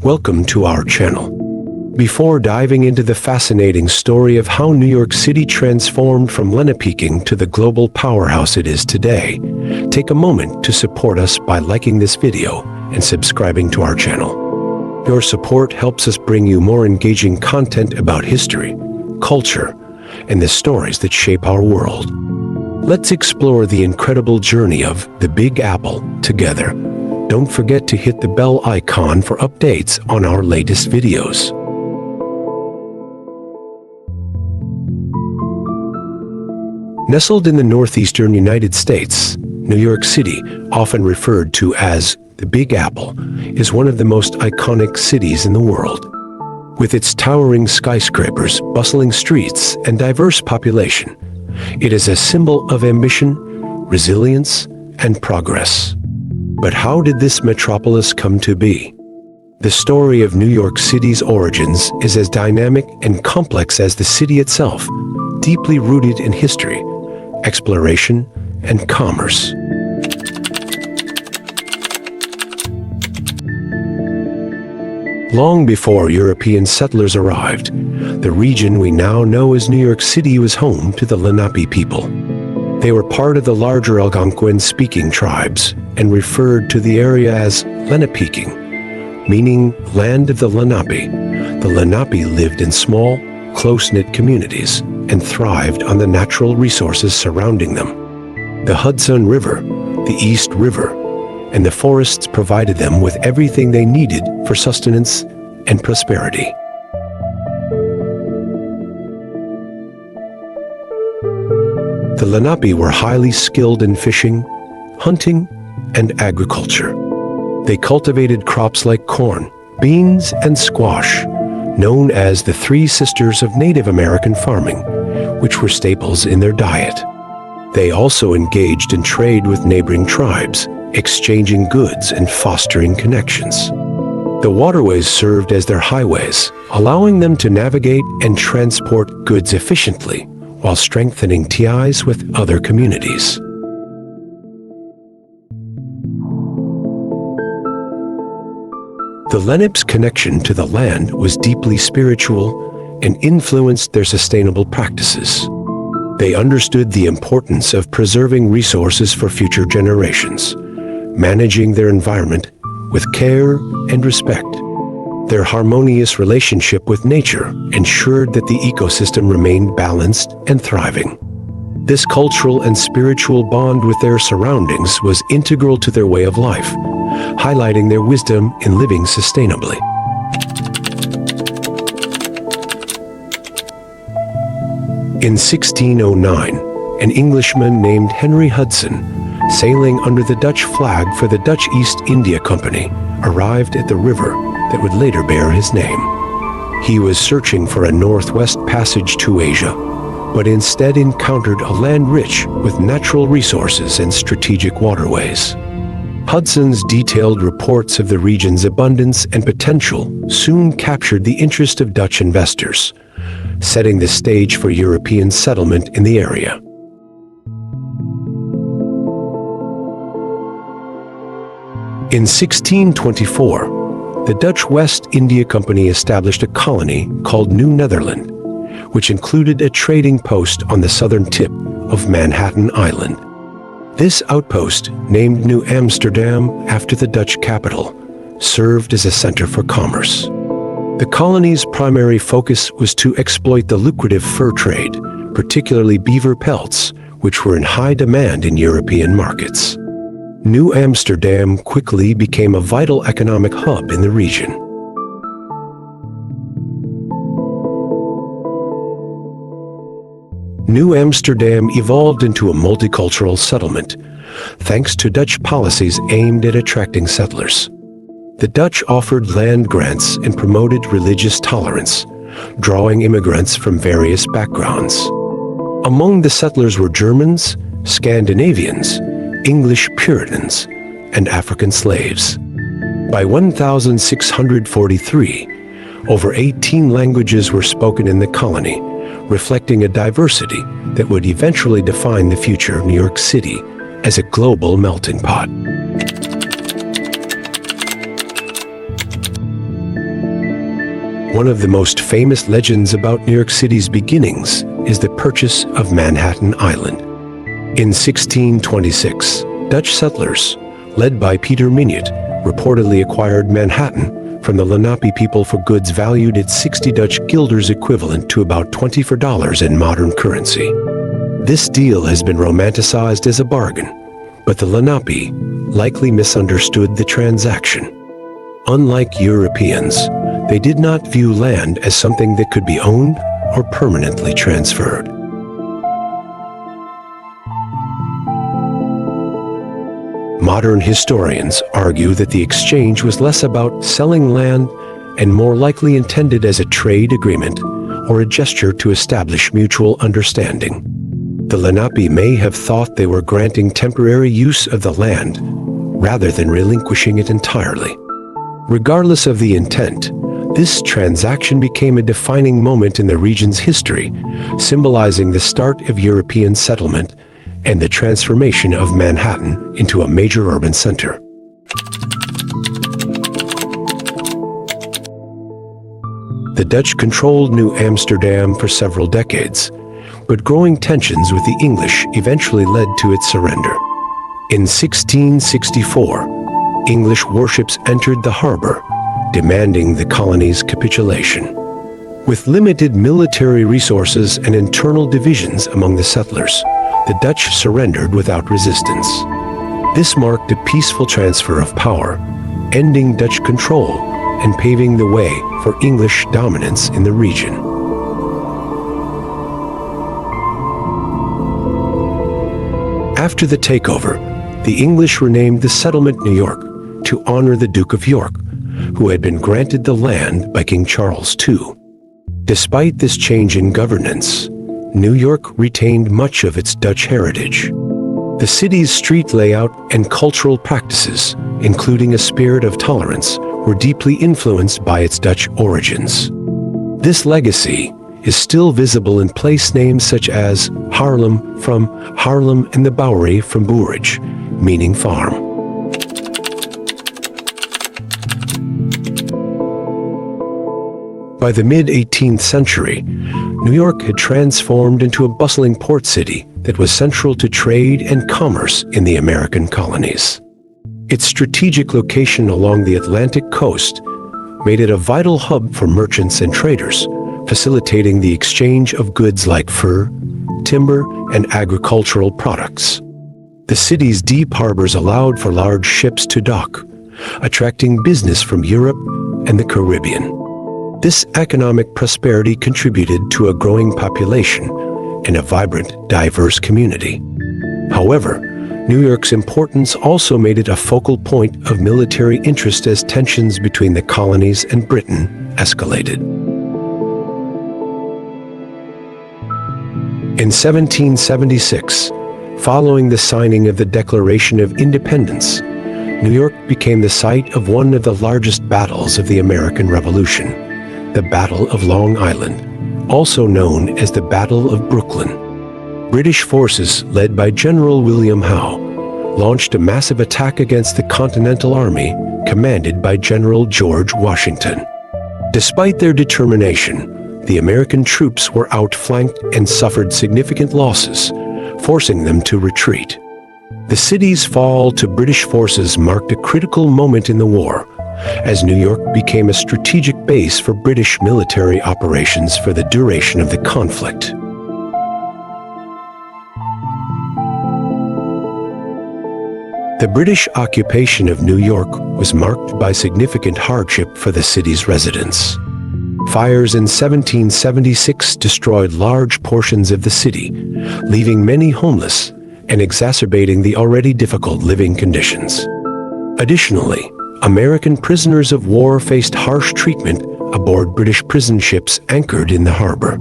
Welcome to our channel. Before diving into the fascinating story of how New York City transformed from Lenapehoking to the global powerhouse it is today, take a moment to support us by liking this video and subscribing to our channel. Your support helps us bring you more engaging content about history, culture, and the stories that shape our world. Let's explore the incredible journey of the Big Apple together. Don't forget to hit the bell icon for updates on our latest videos. Nestled in the northeastern United States, New York City, often referred to as the Big Apple, is one of the most iconic cities in the world. With its towering skyscrapers, bustling streets, and diverse population, it is a symbol of ambition, resilience, and progress. But how did this metropolis come to be? The story of New York City's origins is as dynamic and complex as the city itself, deeply rooted in history, exploration, and commerce. Long before European settlers arrived, the region we now know as New York City was home to the Lenape people. They were part of the larger Algonquin-speaking tribes and referred to the area as Lenapehoking, meaning land of the Lenape. The Lenape lived in small, close-knit communities and thrived on the natural resources surrounding them. The Hudson River, the East River, and the forests provided them with everything they needed for sustenance and prosperity. The Lenape were highly skilled in fishing, hunting, and agriculture. They cultivated crops like corn, beans, and squash, known as the Three Sisters of Native American farming, which were staples in their diet. They also engaged in trade with neighboring tribes, exchanging goods and fostering connections. The waterways served as their highways, allowing them to navigate and transport goods efficiently, while strengthening ties with other communities. The Lenape's connection to the land was deeply spiritual and influenced their sustainable practices. They understood the importance of preserving resources for future generations, managing their environment with care and respect. Their harmonious relationship with nature ensured that the ecosystem remained balanced and thriving. This cultural and spiritual bond with their surroundings was integral to their way of life, highlighting their wisdom in living sustainably. In 1609, an Englishman named Henry Hudson, sailing under the Dutch flag for the Dutch East India Company, arrived at the river that would later bear his name. He was searching for a northwest passage to Asia, but instead encountered a land rich with natural resources and strategic waterways. Hudson's detailed reports of the region's abundance and potential soon captured the interest of Dutch investors, setting the stage for European settlement in the area. In 1624, the Dutch West India Company established a colony called New Netherland, which included a trading post on the southern tip of Manhattan Island. This outpost, named New Amsterdam after the Dutch capital, served as a center for commerce. The colony's primary focus was to exploit the lucrative fur trade, particularly beaver pelts, which were in high demand in European markets. New Amsterdam quickly became a vital economic hub in the region. New Amsterdam evolved into a multicultural settlement, thanks to Dutch policies aimed at attracting settlers. The Dutch offered land grants and promoted religious tolerance, drawing immigrants from various backgrounds. Among the settlers were Germans, Scandinavians, English Puritans, and African slaves. By 1643, over 18 languages were spoken in the colony, reflecting a diversity that would eventually define the future of New York City as a global melting pot. One of the most famous legends about New York City's beginnings is the purchase of Manhattan Island. In 1626, Dutch settlers, led by Peter Minuit, reportedly acquired Manhattan from the Lenape people for goods valued at 60 Dutch guilders, equivalent to about $24 in modern currency. This deal has been romanticized as a bargain, but the Lenape likely misunderstood the transaction. Unlike Europeans, they did not view land as something that could be owned or permanently transferred. Modern historians argue that the exchange was less about selling land and more likely intended as a trade agreement or a gesture to establish mutual understanding. The Lenape may have thought they were granting temporary use of the land rather than relinquishing it entirely. Regardless of the intent, this transaction became a defining moment in the region's history, symbolizing the start of European settlement and the transformation of Manhattan into a major urban center. The Dutch controlled New Amsterdam for several decades, but growing tensions with the English eventually led to its surrender. In 1664, English warships entered the harbor, demanding the colony's capitulation. With limited military resources and internal divisions among the settlers, the Dutch surrendered without resistance. This marked a peaceful transfer of power, ending Dutch control and paving the way for English dominance in the region. After the takeover, the English renamed the settlement New York to honor the Duke of York, who had been granted the land by King Charles II. Despite this change in governance, New York retained much of its Dutch heritage. The city's street layout and cultural practices, including a spirit of tolerance, were deeply influenced by its Dutch origins. This legacy is still visible in place names such as Haarlem from Haarlem and the Bowery from Boerage, meaning farm. By the mid-18th century, New York had transformed into a bustling port city that was central to trade and commerce in the American colonies. Its strategic location along the Atlantic coast made it a vital hub for merchants and traders, facilitating the exchange of goods like fur, timber, and agricultural products. The city's deep harbors allowed for large ships to dock, attracting business from Europe and the Caribbean. This economic prosperity contributed to a growing population and a vibrant, diverse community. However, New York's importance also made it a focal point of military interest as tensions between the colonies and Britain escalated. In 1776, following the signing of the Declaration of Independence, New York became the site of one of the largest battles of the American Revolution, the Battle of Long Island, also known as the Battle of Brooklyn. British forces, led by General William Howe, launched a massive attack against the Continental Army, commanded by General George Washington. Despite their determination, the American troops were outflanked and suffered significant losses, forcing them to retreat. The city's fall to British forces marked a critical moment in the war, as New York became a strategic base for British military operations for the duration of the conflict. The British occupation of New York was marked by significant hardship for the city's residents. Fires in 1776 destroyed large portions of the city, leaving many homeless and exacerbating the already difficult living conditions. Additionally, American prisoners of war faced harsh treatment aboard British prison ships anchored in the harbor.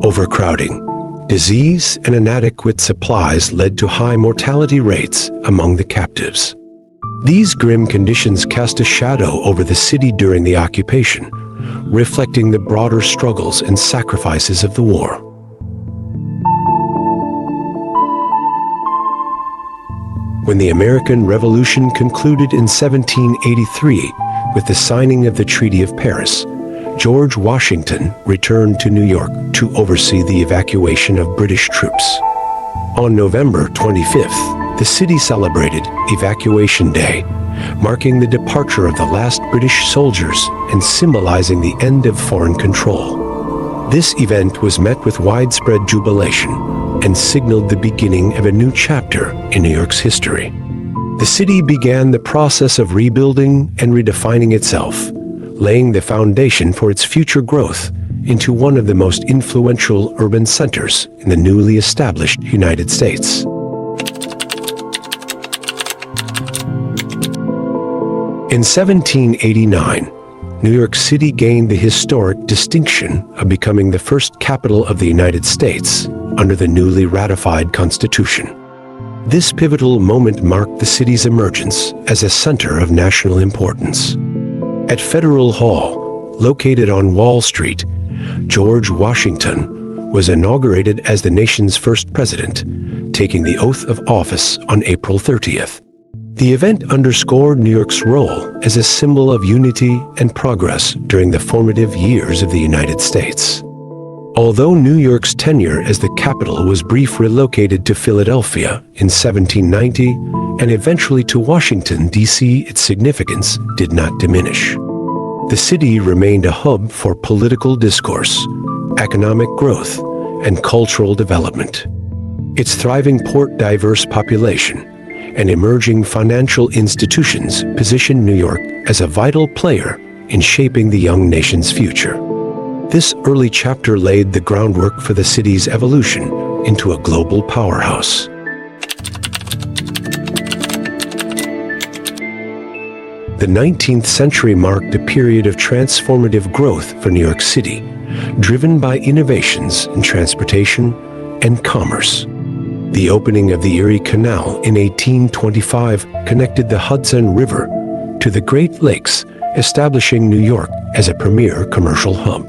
Overcrowding, disease, and inadequate supplies led to high mortality rates among the captives. These grim conditions cast a shadow over the city during the occupation, reflecting the broader struggles and sacrifices of the war. When the American Revolution concluded in 1783 with the signing of the Treaty of Paris, George Washington returned to New York to oversee the evacuation of British troops. On November 25th, the city celebrated Evacuation Day, marking the departure of the last British soldiers and symbolizing the end of foreign control. This event was met with widespread jubilation and signaled the beginning of a new chapter in New York's history. The city began the process of rebuilding and redefining itself, laying the foundation for its future growth into one of the most influential urban centers in the newly established United States. In 1789, New York City gained the historic distinction of becoming the first capital of the United States under the newly ratified Constitution. This pivotal moment marked the city's emergence as a center of national importance. At Federal Hall, located on Wall Street, George Washington was inaugurated as the nation's first president, taking the oath of office on April 30th. The event underscored New York's role as a symbol of unity and progress during the formative years of the United States. Although New York's tenure as the capital was briefly relocated to Philadelphia in 1790 and eventually to Washington, D.C., its significance did not diminish. The city remained a hub for political discourse, economic growth, and cultural development. Its thriving port, diverse population, and emerging financial institutions positioned New York as a vital player in shaping the young nation's future. This early chapter laid the groundwork for the city's evolution into a global powerhouse. The 19th century marked a period of transformative growth for New York City, driven by innovations in transportation and commerce. The opening of the Erie Canal in 1825 connected the Hudson River to the Great Lakes, establishing New York as a premier commercial hub.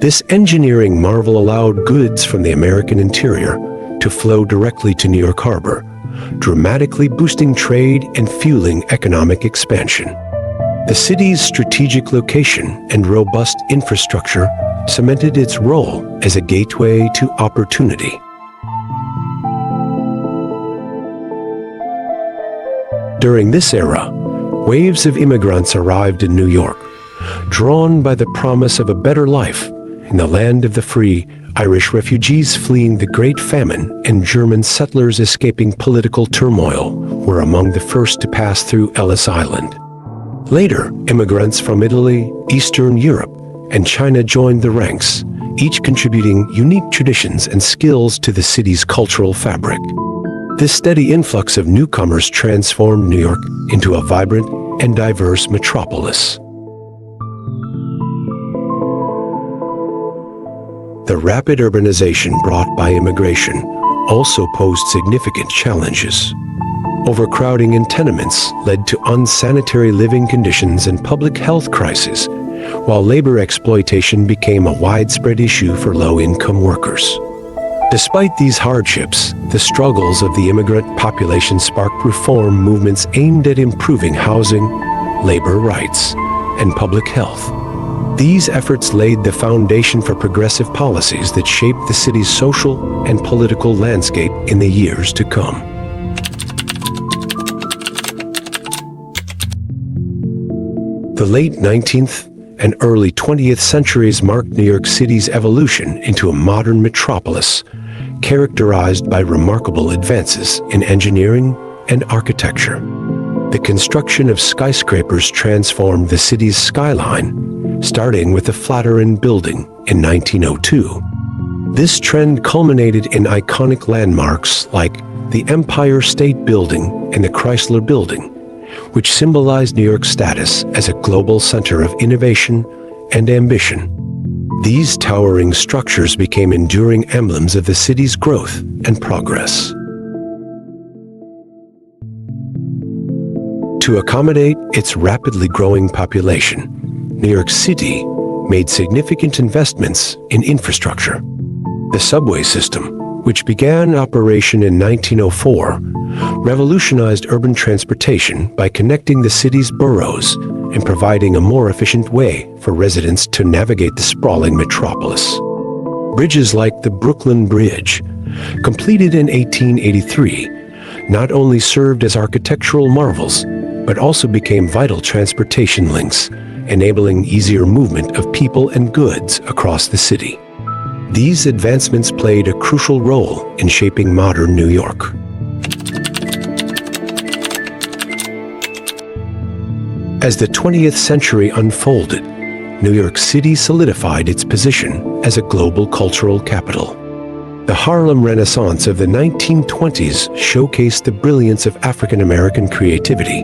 This engineering marvel allowed goods from the American interior to flow directly to New York Harbor, dramatically boosting trade and fueling economic expansion. The city's strategic location and robust infrastructure cemented its role as a gateway to opportunity. During this era, waves of immigrants arrived in New York, drawn by the promise of a better life in the land of the free. Irish refugees fleeing the Great Famine and German settlers escaping political turmoil were among the first to pass through Ellis Island. Later, immigrants from Italy, Eastern Europe, and China joined the ranks, each contributing unique traditions and skills to the city's cultural fabric. This steady influx of newcomers transformed New York into a vibrant and diverse metropolis. The rapid urbanization brought by immigration also posed significant challenges. Overcrowding in tenements led to unsanitary living conditions and public health crises, while labor exploitation became a widespread issue for low-income workers. Despite these hardships, the struggles of the immigrant population sparked reform movements aimed at improving housing, labor rights, and public health. These efforts laid the foundation for progressive policies that shaped the city's social and political landscape in the years to come. The late 19th and early 20th centuries marked New York City's evolution into a modern metropolis, characterized by remarkable advances in engineering and architecture. The construction of skyscrapers transformed the city's skyline, starting with the Flatiron Building in 1902. This trend culminated in iconic landmarks like the Empire State Building and the Chrysler Building, which symbolized New York's status as a global center of innovation and ambition. These towering structures became enduring emblems of the city's growth and progress. To accommodate its rapidly growing population, New York City made significant investments in infrastructure. The subway system, which began operation in 1904, revolutionized urban transportation by connecting the city's boroughs and providing a more efficient way for residents to navigate the sprawling metropolis. Bridges like the Brooklyn Bridge, completed in 1883, not only served as architectural marvels, but also became vital transportation links, enabling easier movement of people and goods across the city. These advancements played a crucial role in shaping modern New York. As the 20th century unfolded, New York City solidified its position as a global cultural capital. The Harlem Renaissance of the 1920s showcased the brilliance of African American creativity,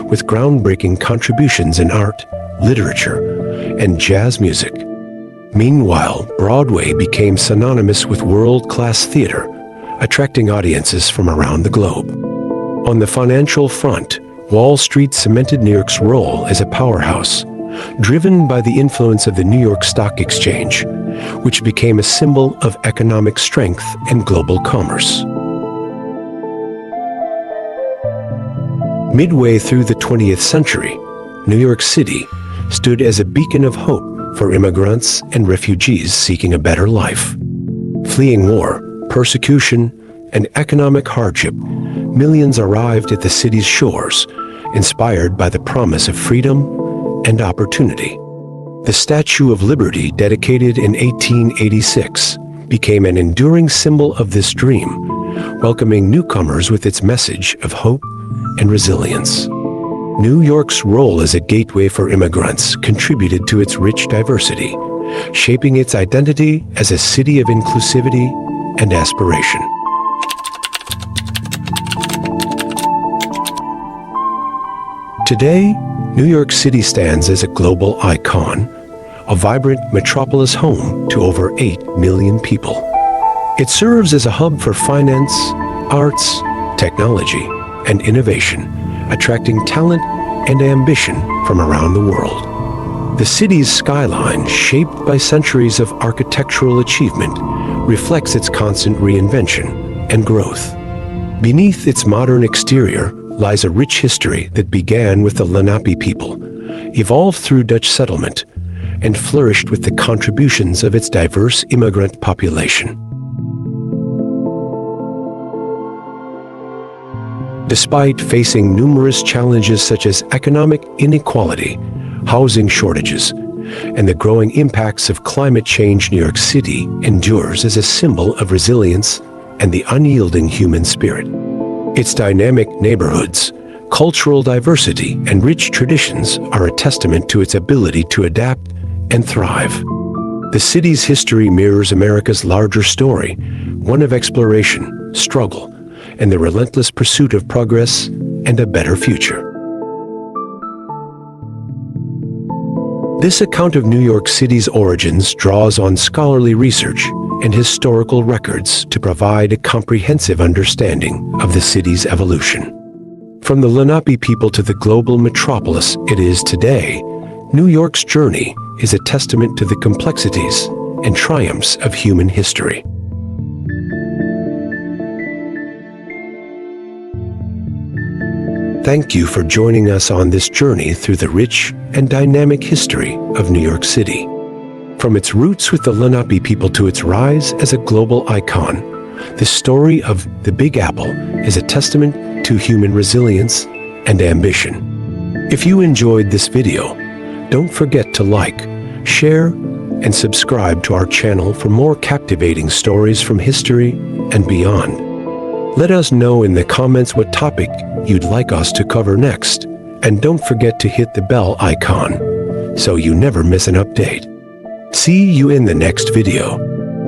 with groundbreaking contributions in art, literature, and jazz music. Meanwhile, Broadway became synonymous with world-class theater, attracting audiences from around the globe. On the financial front, Wall Street cemented New York's role as a powerhouse, driven by the influence of the New York Stock Exchange, which became a symbol of economic strength and global commerce. Midway through the 20th century, New York City stood as a beacon of hope for immigrants and refugees seeking a better life. Fleeing war, persecution, and economic hardship, millions arrived at the city's shores, inspired by the promise of freedom and opportunity. The Statue of Liberty, dedicated in 1886, became an enduring symbol of this dream, welcoming newcomers with its message of hope and resilience. New York's role as a gateway for immigrants contributed to its rich diversity, shaping its identity as a city of inclusivity and aspiration. Today, New York City stands as a global icon, a vibrant metropolis home to over 8 million people. It serves as a hub for finance, arts, technology, and innovation, attracting talent and ambition from around the world. The city's skyline, shaped by centuries of architectural achievement, reflects its constant reinvention and growth. Beneath its modern exterior lies a rich history that began with the Lenape people, evolved through Dutch settlement, and flourished with the contributions of its diverse immigrant population. Despite facing numerous challenges such as economic inequality, housing shortages, and the growing impacts of climate change, New York City endures as a symbol of resilience and the unyielding human spirit. Its dynamic neighborhoods, cultural diversity, and rich traditions are a testament to its ability to adapt and thrive. The city's history mirrors America's larger story, one of exploration, struggle, and the relentless pursuit of progress and a better future. This account of New York City's origins draws on scholarly research and historical records to provide a comprehensive understanding of the city's evolution. From the Lenape people to the global metropolis it is today, New York's journey is a testament to the complexities and triumphs of human history. Thank you for joining us on this journey through the rich and dynamic history of New York City. From its roots with the Lenape people to its rise as a global icon, the story of the Big Apple is a testament to human resilience and ambition. If you enjoyed this video, don't forget to like, share, and subscribe to our channel for more captivating stories from history and beyond. Let us know in the comments what topic you'd like us to cover next, and don't forget to hit the bell icon so you never miss an update. See you in the next video.